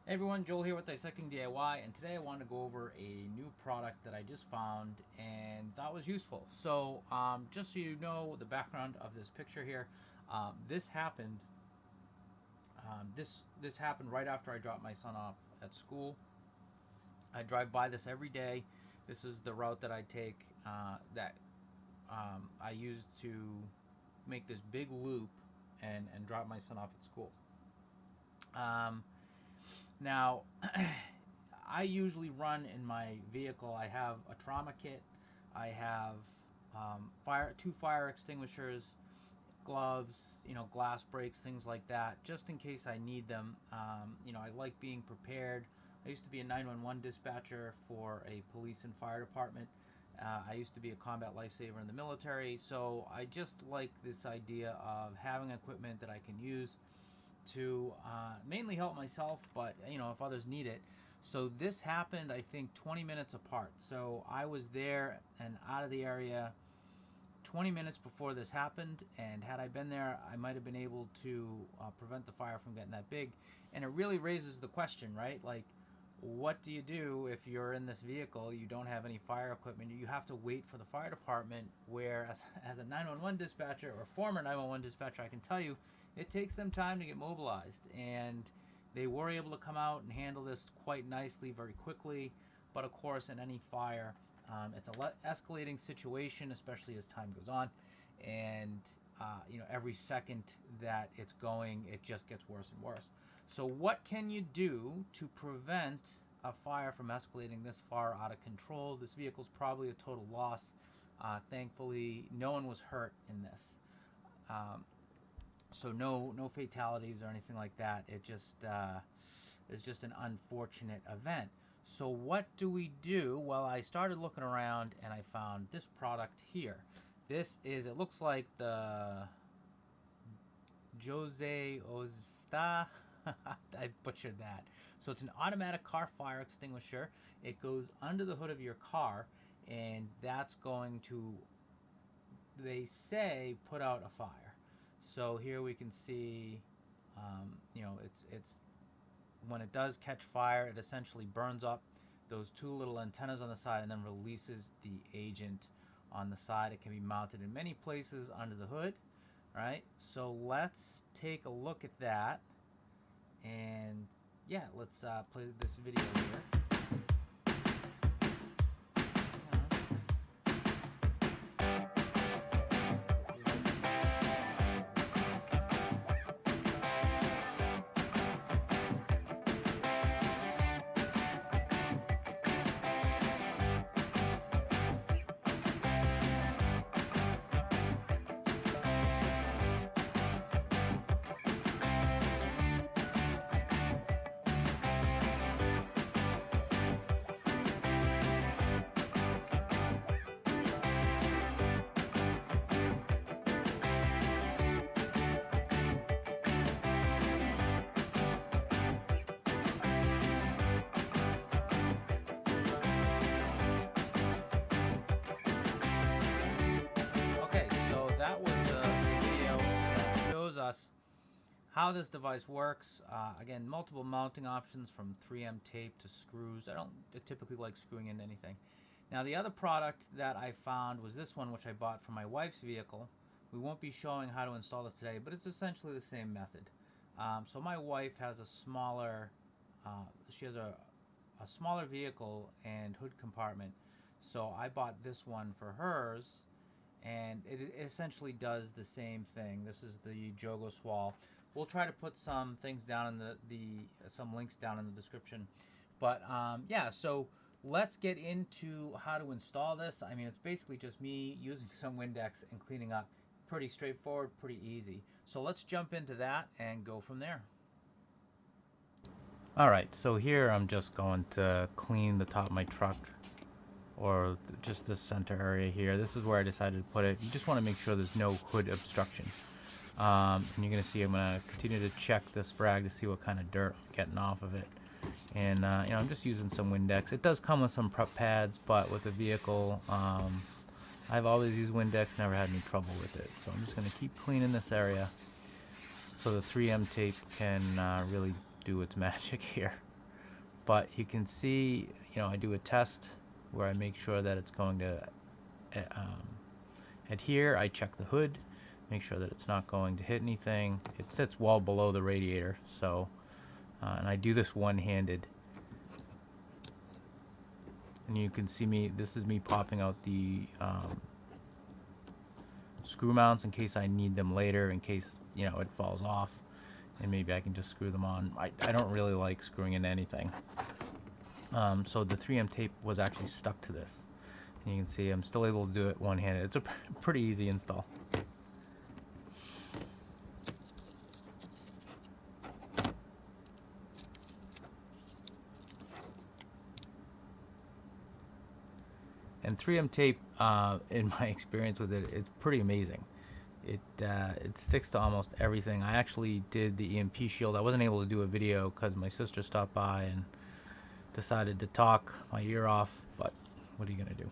Hey everyone, Joel here with Dissecting DIY, and today I want to go over a new product that I just found and thought was useful. So, just so you know the background of this picture here, this happened. This happened right after I dropped my son off at school. I drive by this every day. This is the route that I take. That I use to make this big loop and drop my son off at school. Um, Now, I usually run in my vehicle. I have a trauma kit. I have two fire extinguishers, gloves, glass breaks, things like that, just in case I need them. I like being prepared. I used to be a 911 dispatcher for a police and fire department. I used to be a combat lifesaver in the military, so I just like this idea of having equipment that I can use to mainly help myself, but if others need it. So this happened, I think, 20 minutes apart. So I was there and out of the area 20 minutes before this happened, and had I been there, I might have been able to prevent the fire from getting that big. And it really raises the question, right? Like, what do you do if you're in this vehicle, you don't have any fire equipment, you have to wait for the fire department, where as a 911 dispatcher or former 911 dispatcher, I can tell you it takes them time to get mobilized, and they were able to come out and handle this quite nicely, very quickly. But of course, in any fire, it's a escalating situation, especially as time goes on, and every second that it's going, it just gets worse and worse. So what can you do to prevent a fire from escalating this far out of control? This vehicle's probably a total loss. Thankfully, no one was hurt in this. So no fatalities or anything like that. It just is just an unfortunate event. So what do we do? Well, I started looking around and I found this product here. It looks like the JOSEOZSTA. I butchered that. So it's an automatic car fire extinguisher. It goes under the hood of your car, and that's going to, they say, put out a fire. So here we can see, it's when it does catch fire, it essentially burns up those two little antennas on the side and then releases the agent on the side. It can be mounted in many places under the hood. Right? So let's take a look at that, and yeah, let's play this video here. Okay, so that was the video that shows us how this device works. Again, multiple mounting options from 3M tape to screws. I don't typically like screwing into anything. Now, the other product that I found was this one, which I bought for my wife's vehicle. We won't be showing how to install this today, but it's essentially the same method. So my wife has a smaller, she has a smaller vehicle and hood compartment. So I bought this one for hers, and it essentially does the same thing. This is the Jogoswall. We'll try to put some things down in some links down in the description. But yeah, so let's get into how to install this. I mean, it's basically just me using some Windex and cleaning up. Pretty straightforward, pretty easy. So let's jump into that and go from there. All right, so here I'm just going to clean the top of my truck, or just the center area here. This is where I decided to put it. You just want to make sure there's no hood obstruction. And you're going to see I'm going to continue to check this rag to see what kind of dirt I'm getting off of it. And I'm just using some Windex. It does come with some prep pads, but with the vehicle, I've always used Windex, never had any trouble with it. So I'm just going to keep cleaning this area so the 3M tape can really do its magic here. But you can see, I do a test where I make sure that it's going to adhere. I check the hood, make sure that it's not going to hit anything. It sits well below the radiator, so and I do this one-handed. And you can see this is me popping out the screw mounts in case I need them later, in case it falls off, and maybe I can just screw them on. I don't really like screwing into anything. So the 3M tape was actually stuck to this. And you can see I'm still able to do it one-handed. It's a pretty easy install. And 3M tape, in my experience with it, it's pretty amazing. It sticks to almost everything. I actually did the EMP shield. I wasn't able to do a video because my sister stopped by and decided to talk my ear off, but what are you going to do?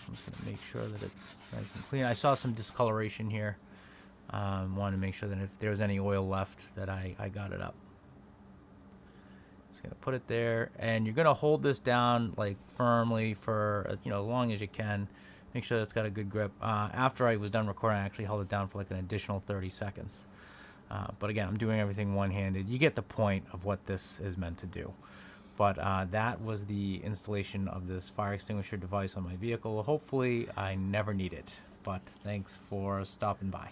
I'm just going to make sure that it's nice and clean. I saw some discoloration here. Wanted to make sure that if there was any oil left that I got it up. Just going to put it there, and you're going to hold this down like firmly for as long as you can. Make sure that it's got a good grip. After I was done recording, I actually held it down for like an additional 30 seconds. But again, I'm doing everything one-handed. You get the point of what this is meant to do. But that was the installation of this fire extinguisher device on my vehicle. Hopefully, I never need it. But thanks for stopping by.